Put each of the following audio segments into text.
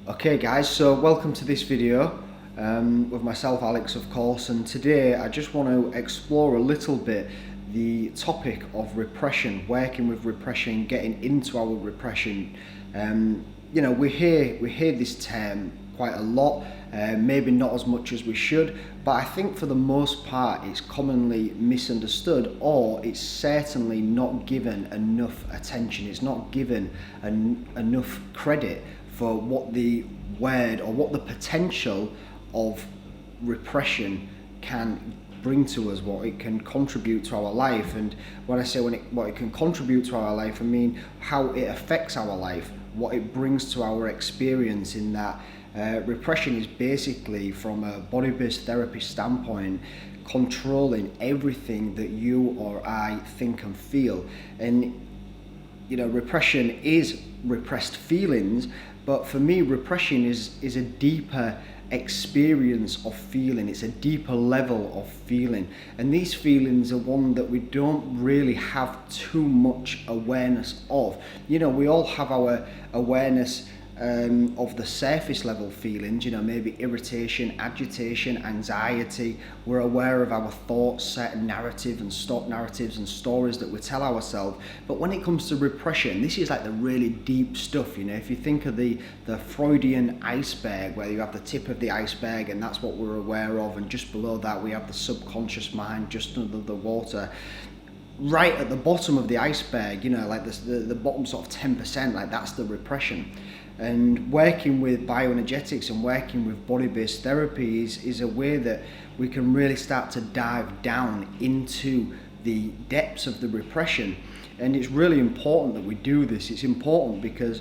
Okay guys, so welcome to this video with myself, Alex, of course, and today I just want to explore a little bit the topic of repression, working with repression, getting into our repression. We hear this term quite a lot, maybe not as much as we should, but I think for the most part it's commonly misunderstood, or it's certainly not given enough attention. It's not given enough credit for what the word or what the potential of repression can bring to us, what it can contribute to our life. And when I say what it can contribute to our life, I mean how it affects our life, what it brings to our experience. In that repression is basically, from a body-based therapy standpoint, controlling everything that you or I think and feel. And repression is repressed feelings, but for me, repression is a deeper experience of feeling. It's a deeper level of feeling, and these feelings are one that we don't really have too much awareness of. We all have our awareness of the surface level feelings, maybe irritation, agitation, anxiety. We're aware of our thoughts, certain narratives and stories that we tell ourselves. But when it comes to repression, this is like the really deep stuff. If you think of the Freudian iceberg, where you have the tip of the iceberg and that's what we're aware of, and just below that we have the subconscious mind just under the water. Right at the bottom of the iceberg, like the bottom sort of 10%, like that's the repression. And working with bioenergetics and working with body-based therapy is a way that we can really start to dive down into the depths of the repression. And it's really important that we do this. It's important because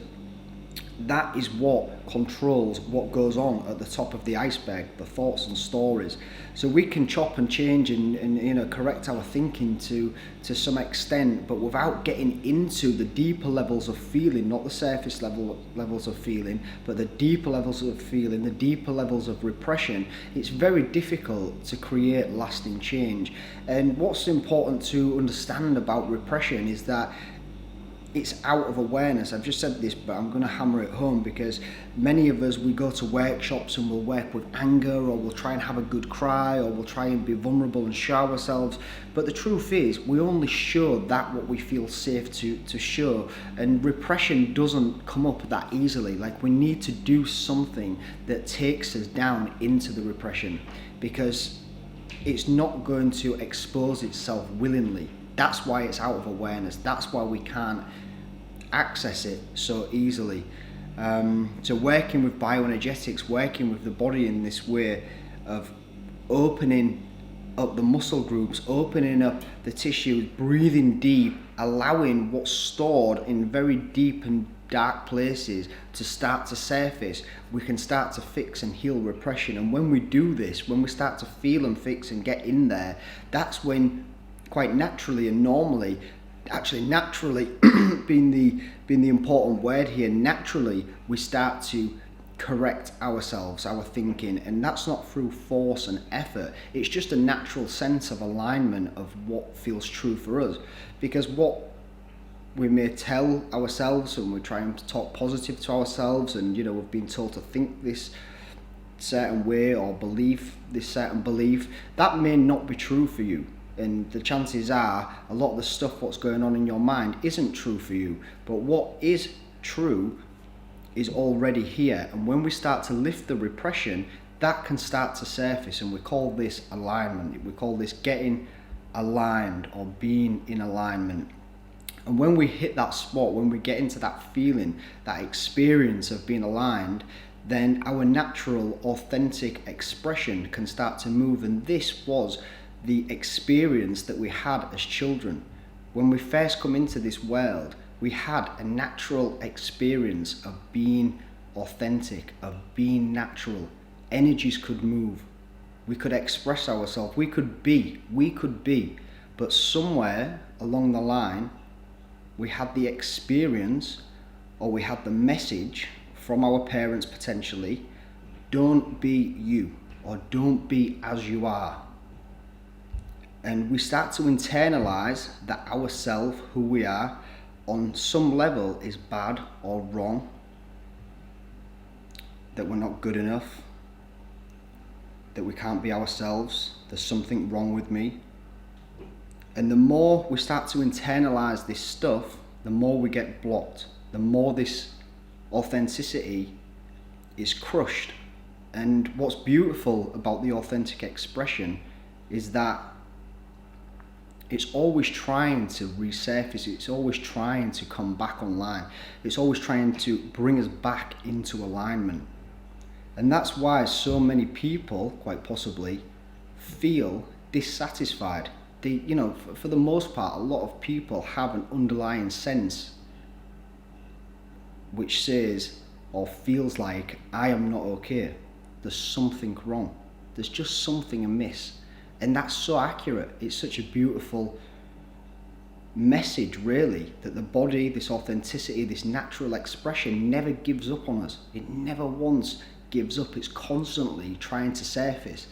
that is what controls what goes on at the top of the iceberg, the thoughts and stories. So we can chop and change and correct our thinking to some extent, but without getting into the deeper levels of feeling, not the surface levels of feeling, but the deeper levels of feeling, the deeper levels of repression, it's very difficult to create lasting change. And what's important to understand about repression is that it's out of awareness. I've just said this, but I'm going to hammer it home, because many of us, we go to workshops and we'll work with anger, or we'll try and have a good cry, or we'll try and be vulnerable and show ourselves. But the truth is, we only show that what we feel safe to show. And repression doesn't come up that easily. Like, we need to do something that takes us down into the repression, because it's not going to expose itself willingly. That's why it's out of awareness. That's why we can't access it so easily. So working with bioenergetics, working with the body in this way of opening up the muscle groups, opening up the tissues, breathing deep, allowing what's stored in very deep and dark places to start to surface, we can start to fix and heal repression. And when we do this, when we start to feel and fix and get in there, that's when, quite naturally and normally, actually naturally being the important word here, naturally we start to correct ourselves, our thinking. And that's not through force and effort. It's just a natural sense of alignment of what feels true for us. Because what we may tell ourselves, and we're trying to talk positive to ourselves, and we've been told to think this certain way or believe this certain belief, that may not be true for you. And the chances are a lot of the stuff what's going on in your mind isn't true for you. But what is true is already here. And when we start to lift the repression, that can start to surface. And we call this alignment. We call this getting aligned, or being in alignment. And when we hit that spot, when we get into that feeling, that experience of being aligned, then our natural, authentic expression can start to move. And this was the experience that we had as children. When we first come into this world, we had a natural experience of being authentic, of being natural. Energies could move. We could express ourselves. We could be. But somewhere along the line, we had the experience, or we had the message from our parents potentially, don't be you, or don't be as you are. And we start to internalize that ourself, who we are, on some level is bad or wrong. that we're not good enough, that we can't be ourselves, there's something wrong with me. And the more we start to internalize this stuff, the more we get blocked, the more this authenticity is crushed. And what's beautiful about the authentic expression is that it's always trying to resurface, it's always trying to come back online, it's always trying to bring us back into alignment. And that's why so many people, quite possibly, feel dissatisfied. For the most part, a lot of people have an underlying sense which says or feels like, I am not okay. There's something wrong. There's just something amiss. And that's so accurate. It's such a beautiful message, really, that the body, this authenticity, this natural expression never gives up on us. It never once gives up. It's constantly trying to surface.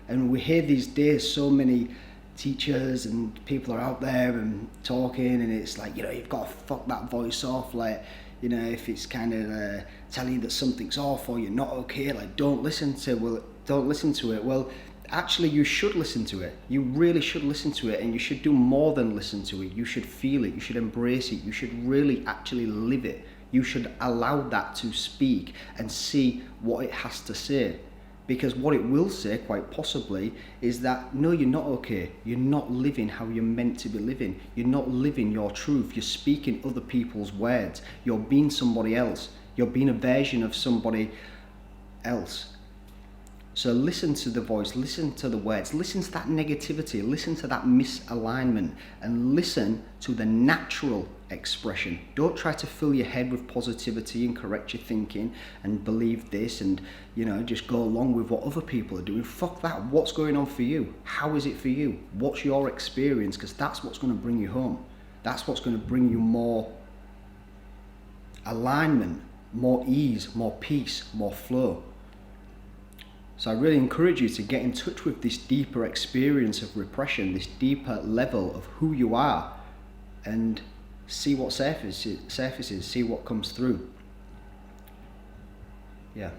And we hear these days so many teachers and people are out there and talking, and it's like, you've got to fuck that voice off, like, if it's kind of telling you that something's off or you're not okay, like, don't listen to it. Well, actually, you should listen to it. You really should listen to it, and you should do more than listen to it. You should feel it, you should embrace it, you should really actually live it. You should allow that to speak and see what it has to say. Because what it will say, quite possibly, is that, no, you're not okay. You're not living how you're meant to be living. You're not living your truth. You're speaking other people's words. You're being somebody else. You're being a version of somebody else. So listen to the voice, listen to the words, listen to that negativity, listen to that misalignment, and listen to the natural expression. Don't try to fill your head with positivity and correct your thinking and believe this and, just go along with what other people are doing. Fuck that. What's going on for you? How is it for you? What's your experience? Because that's what's going to bring you home. That's what's going to bring you more alignment, more ease, more peace, more flow. So I really encourage you to get in touch with this deeper experience of repression, this deeper level of who you are, and see what surfaces, see what comes through. Yeah.